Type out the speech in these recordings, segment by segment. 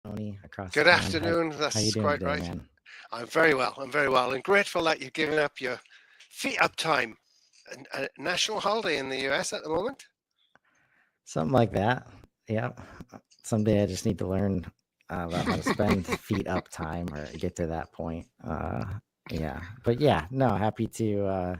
Tony across the Good pond. afternoon. How you That's doing quite today, right. man? I'm very well. I'm very well, and grateful that you've given up your feet up time, a national holiday in the US at the moment. Something like that. Yeah. Someday I just need to learn about how to spend feet up time or get to that point. Yeah. But yeah, no, happy to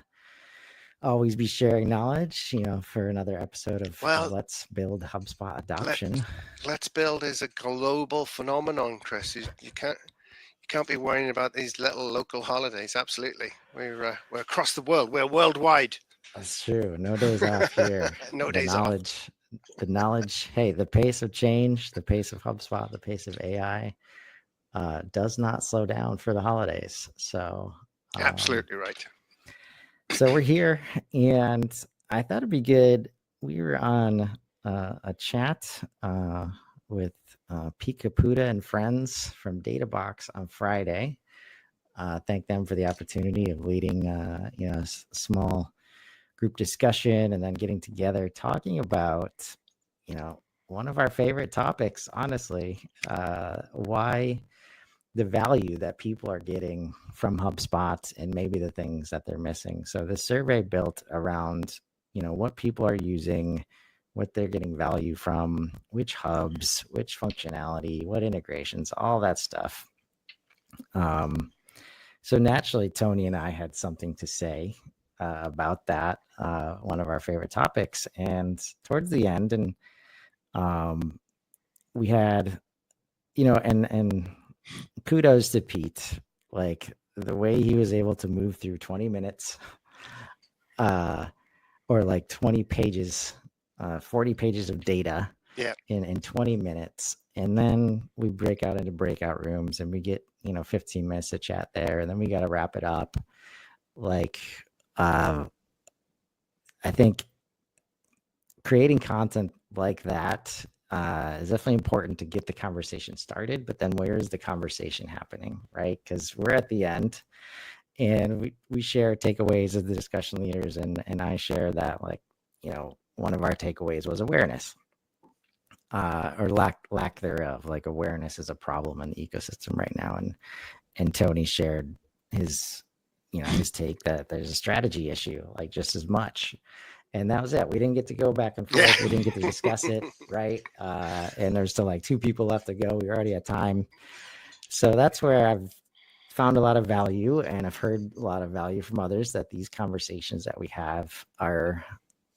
always be sharing knowledge, for another episode of Well, Let's Build HubSpot let Adoption. let's build is a global phenomenon, Chris. You can't be worrying about these little local holidays. Absolutely, we're across the world. We're worldwide. That's true. No days off here. No The days off. knowledge, the knowledge, hey, the pace of change, the pace of HubSpot, the pace of AI does not slow down for the holidays. Um, Absolutely right. so we're here, and I thought it'd be good. We were on a chat with Pete Caputa and friends from DataBox on Friday. Thank them for the opportunity of leading, a small group discussion and then getting together talking about, one of our favorite topics, honestly, why the value that people are getting from HubSpot and maybe the things that they're missing. So the survey built around, what people are using, what they're getting value from, which hubs, which functionality, what integrations, all that stuff. So naturally, Tony and I had something to say about that, one of our favorite topics. And towards the end, and we had, and kudos to Pete, like the way he was able to move through 20 minutes or like 20 pages, 40 pages of data Yeah. in 20 minutes. And then we break out into breakout rooms and we get, 15 minutes to chat there. And then we got to wrap it up. Like, I think creating content like that is definitely important to get the conversation started, but then where is the conversation happening, right? Because we're at the end and we share takeaways as the discussion leaders, and I share that, like, one of our takeaways was awareness, or lack thereof. Like, awareness is a problem in the ecosystem right now, and Tony shared his his take that there's a strategy issue, like, just as much. And that was it. We didn't get to go back and Yeah. forth. We didn't get to discuss it, right? And there's still like 2 people left to go. We already had time. So that's where I've found a lot of value, and I've heard a lot of value from others, that these conversations that we have are,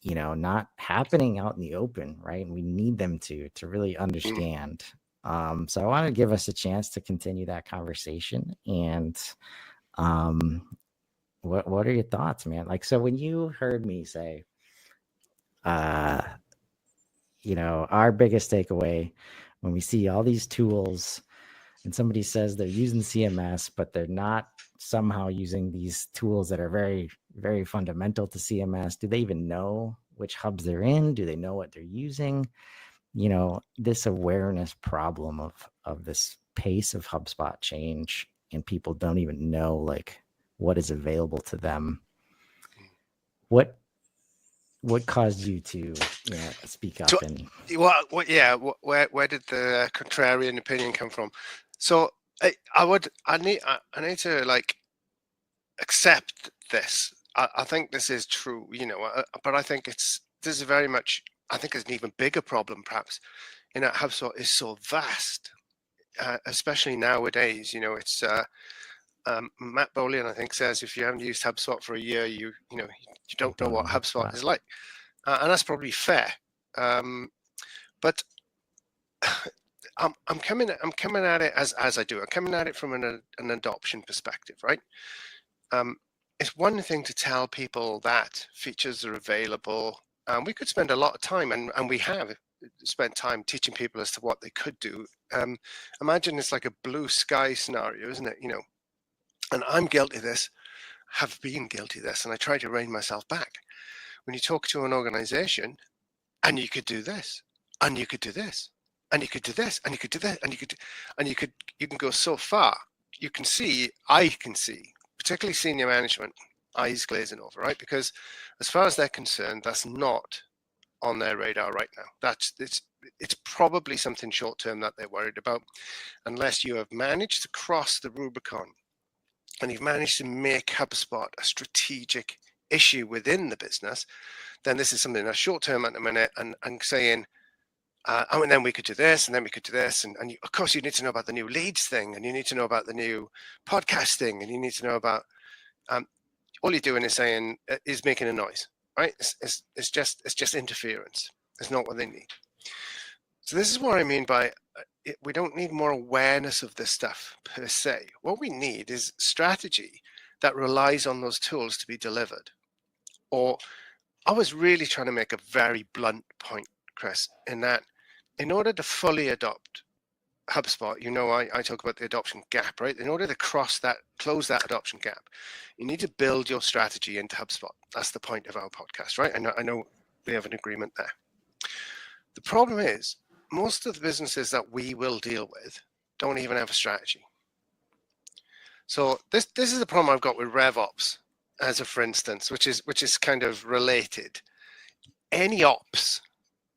not happening out in the open, right? And we need them to really understand. So I want to give us a chance to continue that conversation. And what are your thoughts, man? Like, so when you heard me say, our biggest takeaway when we see all these tools and somebody says they're using CMS, but they're not somehow using these tools that are very, very fundamental to CMS. Do they even know which hubs they're in? Do they know what they're using? This awareness problem of this pace of HubSpot change, and people don't even know, like, what is available to them. What caused you to speak up? And Where did the contrarian opinion come from? So I need to, like, accept this. I think this is true, but I think this is very much, I think it's an even bigger problem, perhaps, in that HubSpot is so vast, especially nowadays. It's Matt Bolian, I think, says if you haven't used HubSpot for a year, you don't know what HubSpot is like, and that's probably fair. But I'm coming at it as I do. I'm coming at it from an adoption perspective, right? It's one thing to tell people that features are available. We could spend a lot of time, and we have spent time teaching people as to what they could do. Imagine it's like a blue sky scenario, isn't it? And I'm guilty of this, have been guilty of this, and I try to rein myself back. When you talk to an organization, and you could do this, and you could do this, and you could do this, and you could do that, and you can go so far. I can see, particularly senior management, eyes glazing over, right? Because as far as they're concerned, that's not on their radar right now. it's probably something short term that they're worried about, unless you have managed to cross the Rubicon and you've managed to make HubSpot a strategic issue within the business. Then this is something that's short term at the minute, and saying, oh, and then we could do this, and then we could do this, and of course you need to know about the new leads thing, and you need to know about the new podcast thing, and you need to know about. All you're doing is making a noise, right? It's just interference. It's not what they need. So this is what I mean by we don't need more awareness of this stuff per se. What we need is strategy that relies on those tools to be delivered. Or I was really trying to make a very blunt point, Chris, in that in order to fully adopt HubSpot, I talk about the adoption gap, right? In order to close that adoption gap, you need to build your strategy into HubSpot. That's the point of our podcast, right? I know we have an agreement there. The problem is most of the businesses that we will deal with don't even have a strategy. So this is the problem I've got with RevOps, as a for instance, which is kind of related. Any ops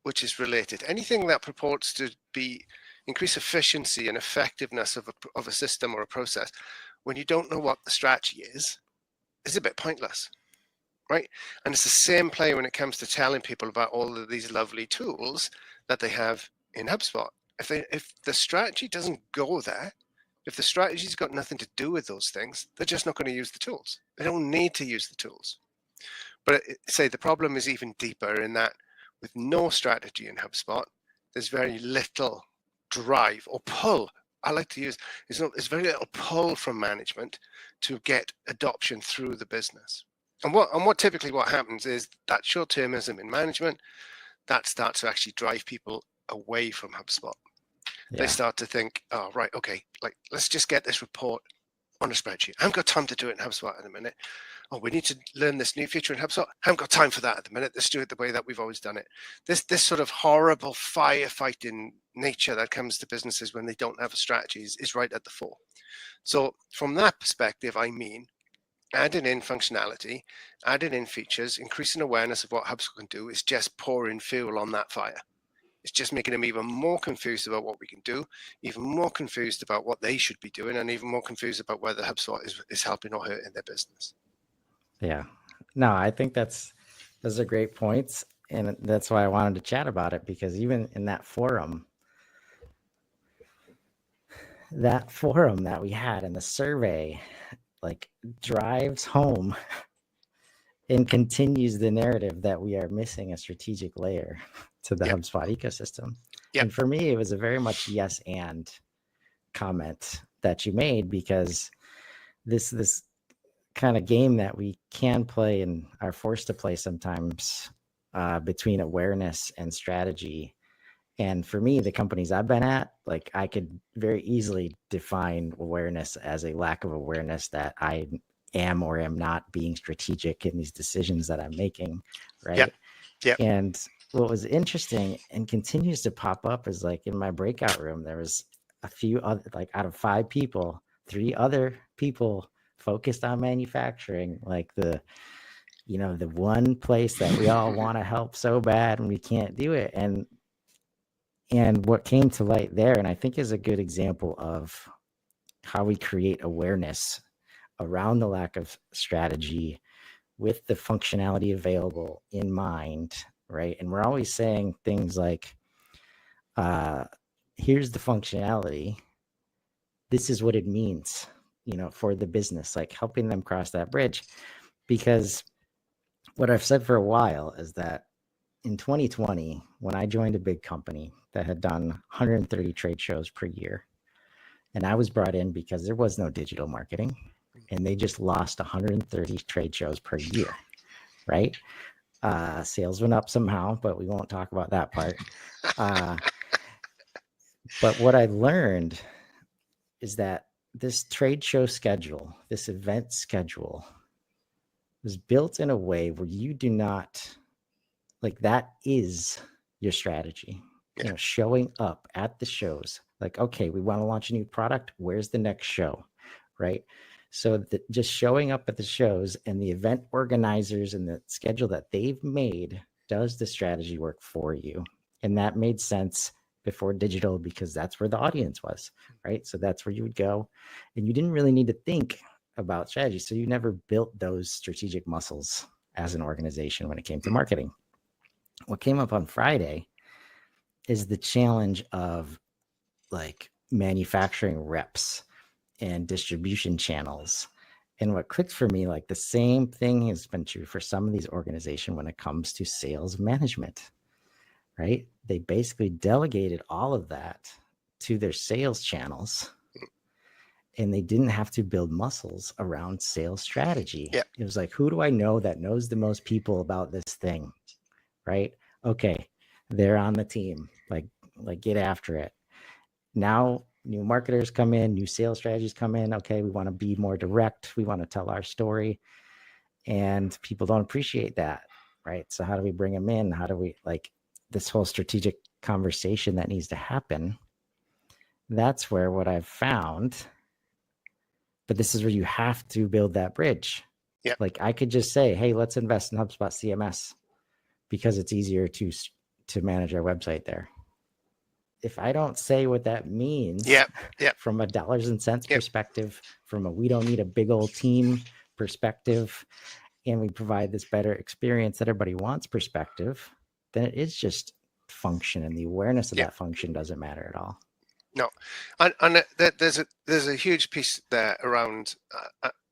which is related, anything that purports to be increase efficiency and effectiveness of a system or a process, when you don't know what the strategy is a bit pointless, right? And it's the same play when it comes to telling people about all of these lovely tools that they have in HubSpot. If the strategy doesn't go there, if the strategy's got nothing to do with those things, they're just not going to use the tools. They don't need to use the tools. But say the problem is even deeper in that with no strategy in HubSpot, there's very little drive or pull. I like to use, there's very little pull from management to get adoption through the business. And what typically what happens is that short-termism in management, that starts to actually drive people away from HubSpot. Yeah. They start to think, oh, right, okay, let's just get this report on a spreadsheet. I haven't got time to do it in HubSpot in a minute. Oh, we need to learn this new feature in HubSpot. I haven't got time for that at the minute. Let's do it the way that we've always done it. This sort of horrible firefighting nature that comes to businesses when they don't have a strategy is right at the fore. So from that perspective, I mean, adding in functionality, adding in features, increasing awareness of what HubSpot can do is just pouring fuel on that fire. It's just making them even more confused about what we can do, even more confused about what they should be doing, and even more confused about whether HubSpot is helping or hurting their business. Yeah, no, I think those are great points. And that's why I wanted to chat about it, because even in that forum that we had in the survey, drives home and continues the narrative that we are missing a strategic layer to the HubSpot ecosystem. Yep. And for me, it was a very much yes and comment that you made, because this kind of game that we can play and are forced to play sometimes between awareness and strategy. And for me, the companies I've been at, I could very easily define awareness as a lack of awareness that I am or am not being strategic in these decisions that I'm making, right? Yep. Yep. And what was interesting and continues to pop up is in my breakout room, there was a few other, out of 5 people, 3 other people focused on manufacturing, the one place that we all want to help so bad and we can't do it. And what came to light there, and I think is a good example of how we create awareness around the lack of strategy with the functionality available in mind, right? And we're always saying things like, here's the functionality. This is what it means, for the business, helping them cross that bridge. Because what I've said for a while is that in 2020, when I joined a big company that had done 130 trade shows per year, and I was brought in because there was no digital marketing, and they just lost 130 trade shows per year, right? Sales went up somehow, but we won't talk about that part. But what I learned is that this trade show schedule, this event schedule, was built in a way where you do not, that is your strategy. Yeah. Showing up at the shows, okay, we want to launch a new product. Where's the next show, right? So just showing up at the shows and the event organizers and the schedule that they've made does the strategy work for you. And that made sense before digital because that's where the audience was, right? So that's where you would go. And you didn't really need to think about strategy. So you never built those strategic muscles as an organization when it came to marketing. What came up on Friday is the challenge of like manufacturing reps and distribution channels. And what clicked for me, like the same thing has been true for some of these organizations when it comes to sales management, right? They basically delegated all of that to their sales channels, and they didn't have to build muscles around sales strategy. Yeah. It was like, who do I know that knows the most people about this thing, right? Okay, they're on the team. Like get after it. Now new marketers come in, new sales strategies come in. Okay, we want to be more direct. We want to tell our story, and people don't appreciate that, right? So how do we bring them in? How do we like this whole strategic conversation that needs to happen? That's where what I've found, but this is where you have to build that bridge. Yeah. Like I could just say, hey, let's invest in HubSpot CMS because it's easier to manage our website there. If I don't say what that means from a dollars and cents perspective, from a we don't need a big old team perspective, and we provide this better experience that everybody wants perspective, then it is just function, and the awareness of that function doesn't matter at all. No, and there's a huge piece there around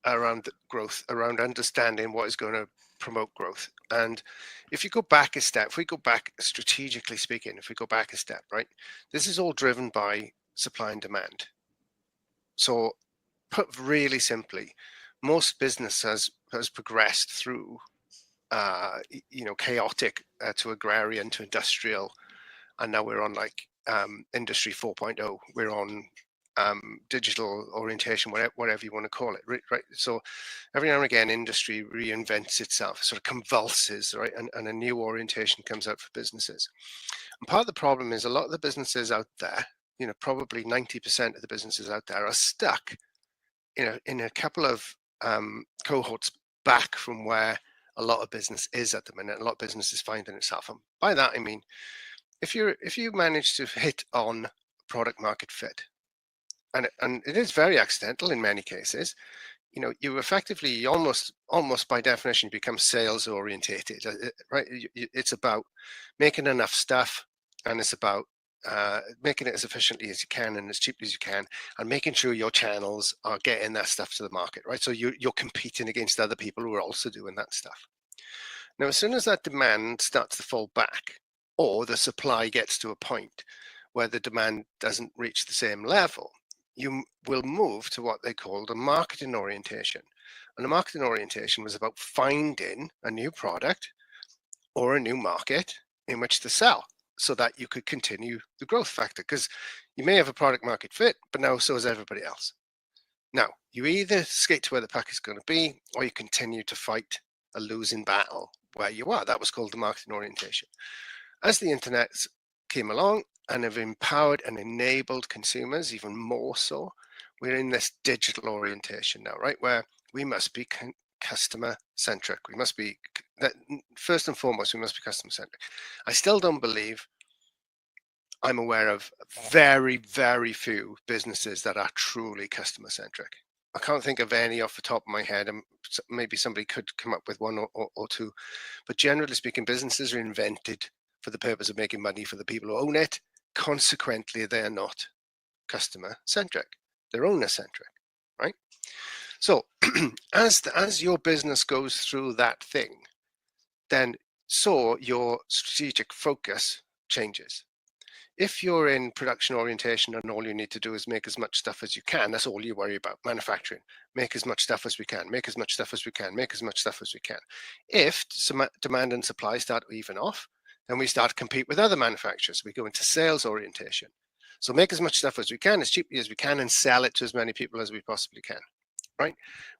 the growth, around understanding what is going to promote growth. And if you go back a step, if we go back strategically speaking, if we go back a step, right, this is all driven by supply and demand. So put really simply, most business has progressed through chaotic to agrarian to industrial, and now we're on like industry 4.0. We're on digital orientation, whatever you want to call it, right? So every now and again, industry reinvents itself, sort of convulses, right? And a new orientation comes out for businesses. And part of the problem is a lot of the businesses out there, probably 90% of the businesses out there are stuck, in a couple of cohorts back from where a lot of business is at the minute. A lot of business is finding itself. And by that, I mean, if you manage to hit on product market fit, and it is very accidental in many cases, you effectively almost by definition become sales orientated, right? It's about making enough stuff, and it's about making it as efficiently as you can and as cheaply as you can, and making sure your channels are getting that stuff to the market, right? So you're competing against other people who are also doing that stuff. Now, as soon as that demand starts to fall back, or the supply gets to a point where the demand doesn't reach the same level, you will move to what they called a marketing orientation. And the marketing orientation was about finding a new product or a new market in which to sell so that you could continue the growth factor. Because you may have a product market fit, but now so is everybody else. Now, you either skate to where the pack is going to be, or you continue to fight a losing battle where you are. That was called the marketing orientation. As the internet came along and have empowered and enabled consumers even more so, we're in this digital orientation now, right? Where we must be customer centric. We must be, first and foremost, we must be customer centric. I still don't believe, I'm aware of very, very few businesses that are truly customer centric. I can't think of any off the top of my head, and maybe somebody could come up with one or two. But generally speaking, businesses are invented for the purpose of making money for the people who own it. Consequently, they are not customer centric. They're owner centric, right? So as your business goes through that thing, then so your strategic focus changes. If you're in production orientation and all you need to do is make as much stuff as you can, that's all you worry about, manufacturing. Make as much stuff as we can, make as much stuff as we can, make as much stuff as we can. If some demand and supply start to even off, then we start to compete with other manufacturers. We go into sales orientation. So make as much stuff as we can, as cheaply as we can, and sell it to as many people as we possibly can, right?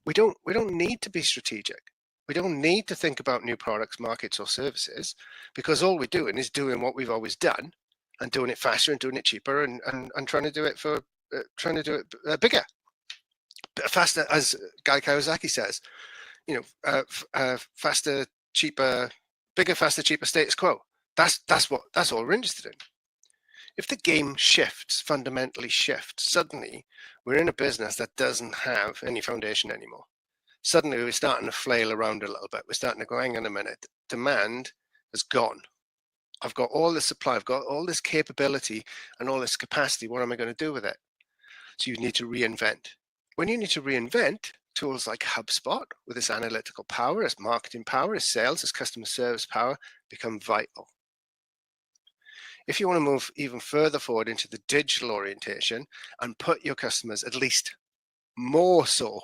We don't need to be strategic. We don't need to think about new products, markets, or services, because all we're doing is doing what we've always done, and doing it faster and doing it cheaper, and trying to do it for bigger, faster, as Guy Kawasaki says, faster, cheaper, bigger, faster, cheaper, status quo. That's all we're interested in. If the game fundamentally shifts, suddenly we're in a business that doesn't have any foundation anymore. Suddenly we're starting to flail around a little bit. We're starting to go, hang on a minute, demand has gone. I've got all this supply, I've got all this capability and all this capacity. What am I going to do with it? So you need to reinvent. When you need to reinvent, tools like HubSpot with its analytical power, its marketing power, its sales, its customer service power become vital. If you want to move even further forward into the digital orientation and put your customers, at least more so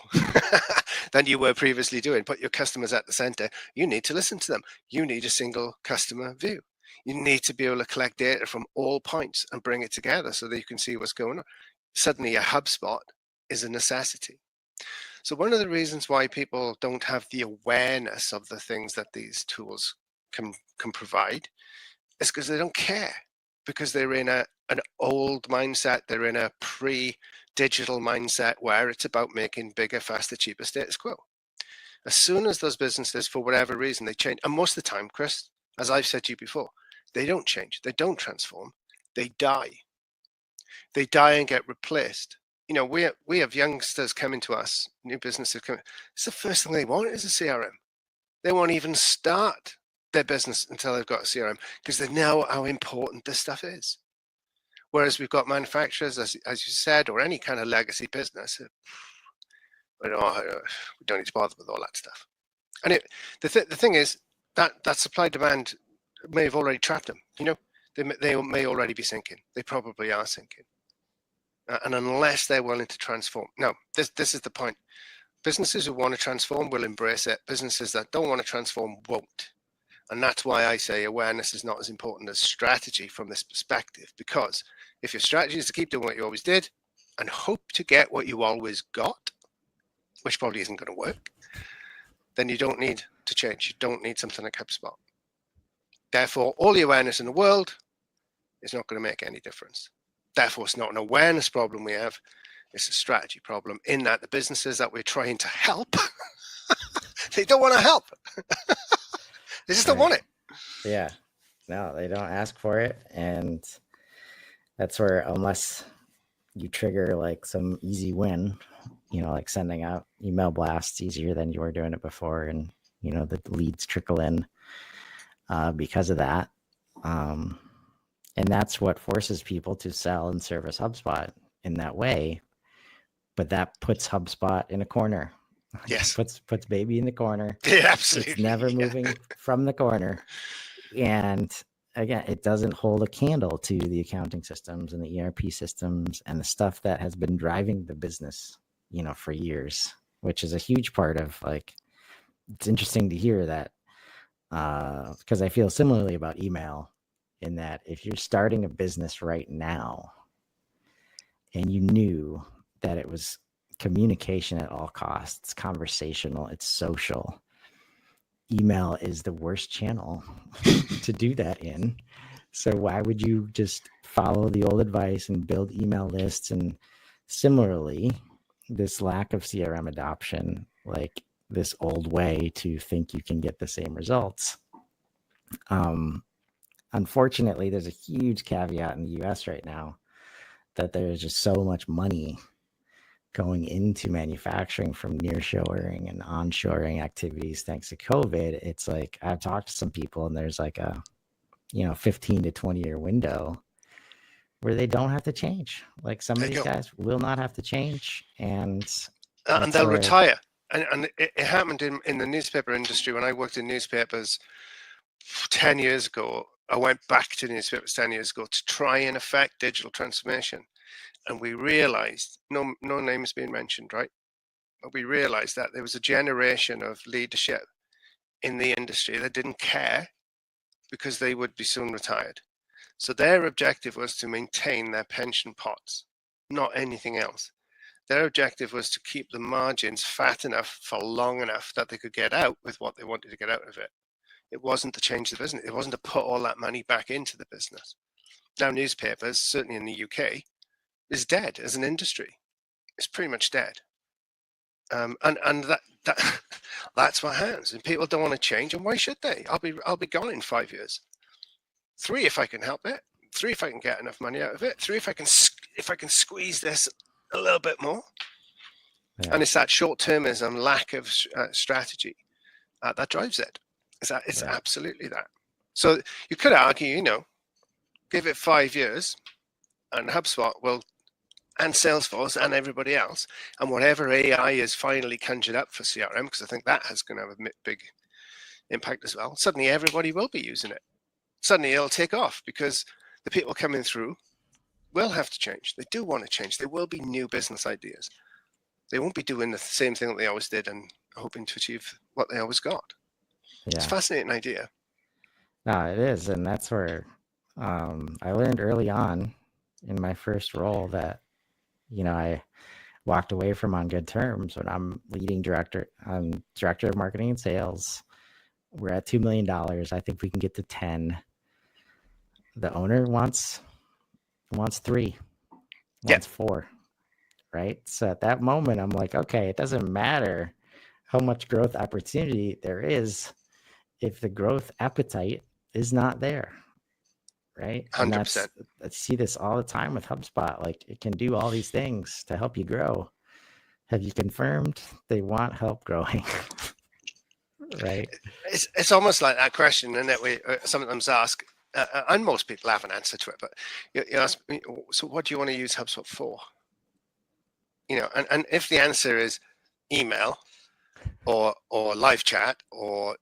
than you were previously doing, put your customers at the center, you need to listen to them. You need a single customer view. You need to be able to collect data from all points and bring it together so that you can see what's going on. Suddenly a HubSpot is a necessity. So one of the reasons why people don't have the awareness of the things that these tools can provide is because they don't care, because they're in an old mindset. They're in a pre-digital mindset where it's about making bigger, faster, cheaper status quo. As soon as those businesses, for whatever reason, they change, and most of the time, Chris, as I've said to you before, they don't change, they don't transform, they die. They die and get replaced. You know, we have youngsters coming to us, new businesses coming. It's the first thing they want is a CRM. They won't even start their business until they've got a CRM because they know how important this stuff is. Whereas we've got manufacturers, as you said, or any kind of legacy business, we don't need to bother with all that stuff. And the thing is that supply demand may have already trapped them. You know, they may already be sinking. They probably are sinking. And unless they're willing to transform, no, this is the point. Businesses who want to transform will embrace it. Businesses that don't want to transform won't. And that's why I say awareness is not as important as strategy from this perspective, because if your strategy is to keep doing what you always did and hope to get what you always got, which probably isn't going to work, then you don't need to change. You don't need something like HubSpot. Therefore, all the awareness in the world is not going to make any difference. Therefore, it's not an awareness problem we have. It's a strategy problem in that the businesses that we're trying to help, they don't want to help. They just don't want it. Yeah. No, they don't ask for it. And that's where, unless you trigger like some easy win, you know, like sending out email blasts easier than you were doing it before, and, you know, the leads trickle in because of that. And that's what forces people to sell and service HubSpot in that way. But that puts HubSpot in a corner. Yes. puts baby in the corner. Yeah, absolutely. It's never moving from the corner. And again, it doesn't hold a candle to the accounting systems and the ERP systems and the stuff that has been driving the business, you know, for years, which is a huge part of, like, it's interesting to hear that, because I feel similarly about email, in that if you're starting a business right now and you knew that it was communication at all costs, conversational, it's social, email is the worst channel to do that in. So why would you just follow the old advice and build email lists? And similarly, this lack of CRM adoption, like this old way to think you can get the same results. Unfortunately, there's a huge caveat in the US right now that there's just so much money going into manufacturing from nearshoring and onshoring activities thanks to COVID. It's like, I've talked to some people and there's like a, you know, 15 to 20 year window where they don't have to change. Like some of these guys will not have to change, and they'll retire. And it happened in the newspaper industry when I worked in newspapers 10 years ago. I went back to newspapers 10 years ago to try and affect digital transformation. And we realized, no names being mentioned, right? But we realized that there was a generation of leadership in the industry that didn't care because they would be soon retired. So their objective was to maintain their pension pots, not anything else. Their objective was to keep the margins fat enough for long enough that they could get out with what they wanted to get out of it. It wasn't to change the business. It wasn't to put all that money back into the business. Now newspapers, certainly in the UK, is dead as an industry. It's pretty much dead. And that's what happens. And people don't want to change. And why should they? I'll be gone in 5 years. 3, if I can help it. 3, if I can get enough money out of it. 3, if I can squeeze this a little bit more. Yeah. And it's that short-termism, lack of strategy that drives it. It's absolutely that. So you could argue, give it 5 years, and HubSpot will, and Salesforce and everybody else, and whatever AI is finally conjured up for CRM, because I think that has going to have a big impact as well. Suddenly everybody will be using it. Suddenly it'll take off because the people coming through will have to change. They do want to change. There will be new business ideas. They won't be doing the same thing that they always did and hoping to achieve what they always got. Yeah. It's a fascinating idea. No, it is. And that's where I learned early on in my first role that, I walked away from on good terms when I'm director of marketing and sales. We're at $2 million. I think we can get to 10. The owner wants 3, wants 4, right? So at that moment, I'm like, okay, it doesn't matter how much growth opportunity there is if the growth appetite is not there, right? 100%. I see this all the time with HubSpot. Like, it can do all these things to help you grow. Have you confirmed they want help growing? Right? It's almost like that question, and that we sometimes ask, and most people have an answer to it, but you ask me, so what do you want to use HubSpot for? And if the answer is email or live chat or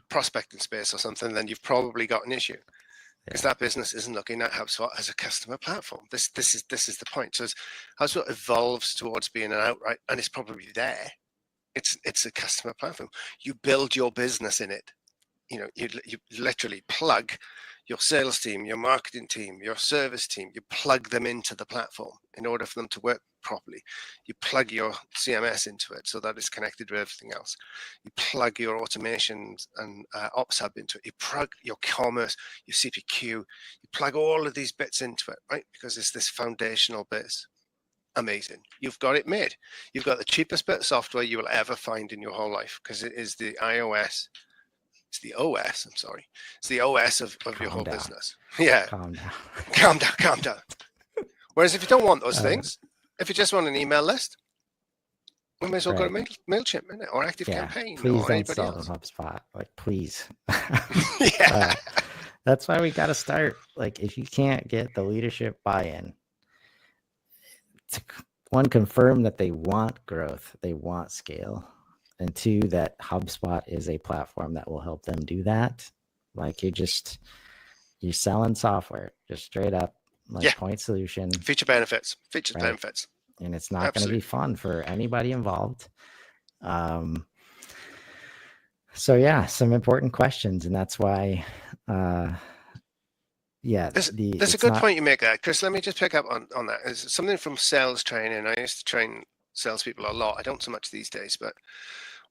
prospecting space or something, then you've probably got an issue, because that business isn't looking at HubSpot as a customer platform. This is the point. So as HubSpot evolves towards being an outright, and it's probably there, it's a customer platform. You build your business in it. You literally plug your sales team, your marketing team, your service team, you plug them into the platform in order for them to work properly. You plug your CMS into it so that it's connected with everything else. You plug your automations and Ops Hub into it. You plug your commerce, your CPQ. You plug all of these bits into it, right? Because it's this foundational base. Amazing. You've got it made. You've got the cheapest bit of software you will ever find in your whole life, because it is the iOS. It's the OS, I'm sorry. It's the OS of your whole business. Yeah. Calm down. Calm down. Whereas if you don't want those things, if you just want an email list, we may as well go to MailChimp, innit? Or ActiveCampaign. Please or don't sell else. HubSpot. Like, please. Yeah. That's why we got to start. Like, if you can't get the leadership buy-in, to confirm that they want growth, they want scale, and 2, that HubSpot is a platform that will help them do that. Like, you're selling software, just straight up, point solution. Features, benefits. And it's not going to be fun for anybody involved. So yeah, some important questions. And that's why, there's a good point you make there, Chris. Let me just pick up on that. It's something from sales training. I used to train salespeople a lot. I don't so much these days, but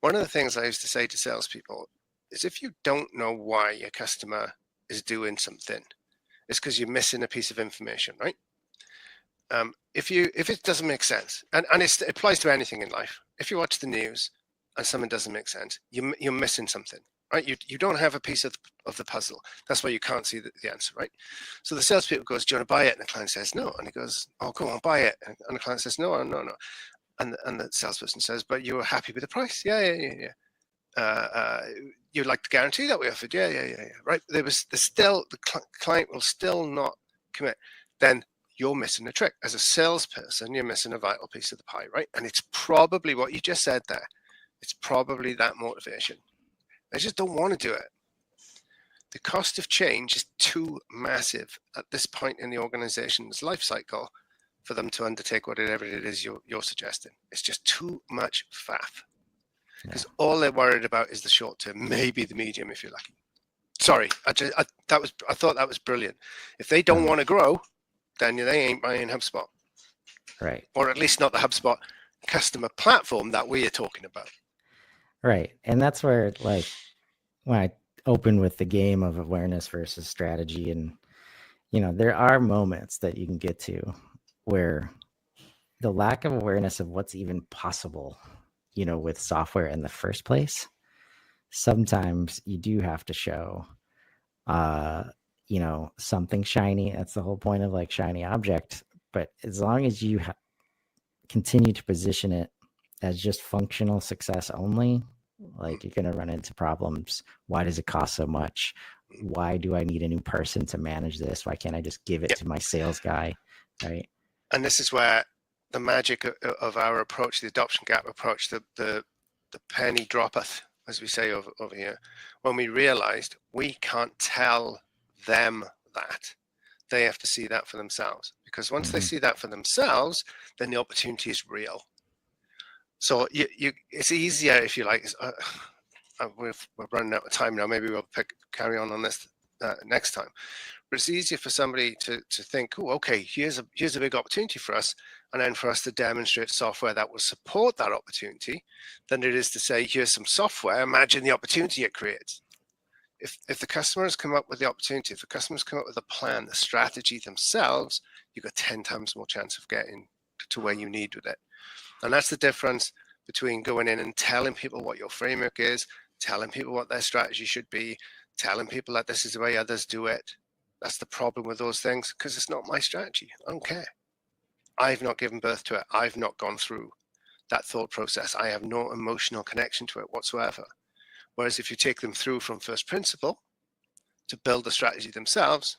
one of the things I used to say to salespeople is, if you don't know why your customer is doing something, it's because you're missing a piece of information, right? If it doesn't make sense, and it applies to anything in life. If you watch the news and something doesn't make sense, you're missing something, right? You don't have a piece of the puzzle. That's why you can't see the answer, right? So the salespeople goes, "Do you want to buy it?" And the client says, "No." And he goes, "Oh, go on, buy it." And the client says, "No, no, no." And the salesperson says, "But you were happy with the price?" Yeah. You'd like the guarantee that we offered? Yeah. Right? The client will still not commit. Then you're missing a trick. As a salesperson, you're missing a vital piece of the pie, right? And it's probably what you just said there. It's probably that motivation. They just don't want to do it. The cost of change is too massive at this point in the organization's life cycle for them to undertake whatever it is you're suggesting. It's just too much faff. Because all they're worried about is the short term, maybe the medium if you're lucky. Sorry, I thought that was brilliant. If they don't want to grow, then they ain't buying HubSpot. Right. Or at least not the HubSpot customer platform that we are talking about. Right. And that's where, like, when I open with the game of awareness versus strategy, and, there are moments that you can get to where the lack of awareness of what's even possible, with software in the first place, sometimes you do have to show, something shiny. That's the whole point of like shiny object. But as long as you continue to position it as just functional success only, like you're going to run into problems. Why does it cost so much? Why do I need a new person to manage this? Why can't I just give it to my sales guy? Right. And this is where the magic of our approach, the adoption gap approach, the penny droppeth, as we say over here, when we realized we can't tell them that. They have to see that for themselves, because once they see that for themselves, then the opportunity is real. So it's easier, if you like. We're running out of time now. Maybe we'll carry on this next time. But it's easier for somebody to think, oh, okay, here's a big opportunity for us, and then for us to demonstrate software that will support that opportunity, than it is to say, here's some software, imagine the opportunity it creates. If the customers come up with the opportunity, if the customers come up with a plan, the strategy themselves, you've got 10 times more chance of getting to where you need with it. And that's the difference between going in and telling people what your framework is, telling people what their strategy should be, telling people that this is the way others do it. That's the problem with those things, because it's not my strategy. I don't care. I've not given birth to it. I've not gone through that thought process. I have no emotional connection to it whatsoever. Whereas if you take them through from first principle to build the strategy themselves,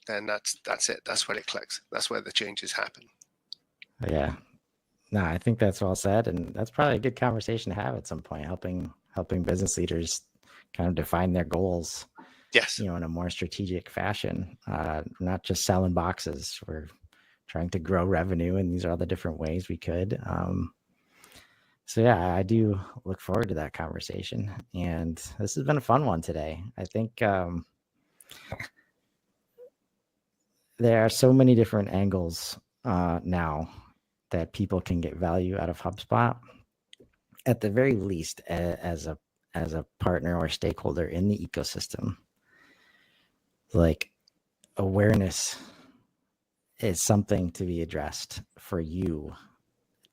then that's it. That's where it clicks. That's where the changes happen. Yeah. No, I think that's well said. And that's probably a good conversation to have at some point, helping business leaders kind of define their goals. Yes. In a more strategic fashion, not just selling boxes. We're trying to grow revenue, and these are all the different ways we could. So yeah, I do look forward to that conversation, and this has been a fun one today. I think there are so many different angles now that people can get value out of HubSpot. At the very least, as a partner or stakeholder in the ecosystem, like awareness is something to be addressed for you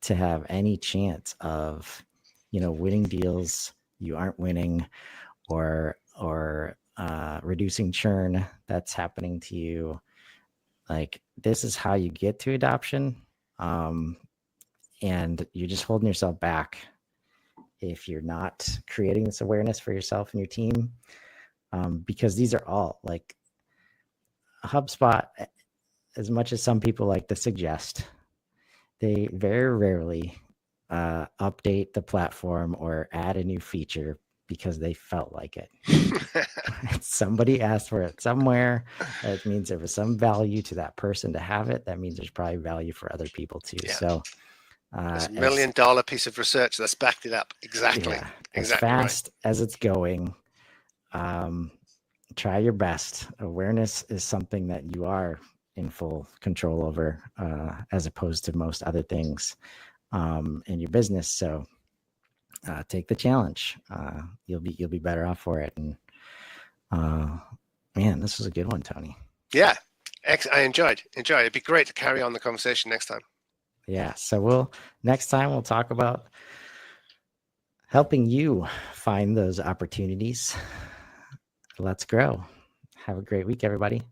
to have any chance of, winning deals you aren't winning, or reducing churn that's happening to you. Like, this is how you get to adoption. And you're just holding yourself back if you're not creating this awareness for yourself and your team. Because these are all like HubSpot, as much as some people like to suggest, they very rarely update the platform or add a new feature because they felt like it. Somebody asked for it somewhere. That means there was some value to that person to have it. That means there's probably value for other people too. Yeah. So there's $1 million piece of research that's backed it up. Exactly. Yeah, exactly. As fast as it's going, try your best. Awareness is something that you are in full control over, as opposed to most other things in your business. So take the challenge. You'll be better off for it. And man, this was a good one, Tony. Yeah, I enjoyed. It'd be great to carry on the conversation next time. Yeah. So next time we'll talk about helping you find those opportunities. Let's grow. Have a great week, everybody.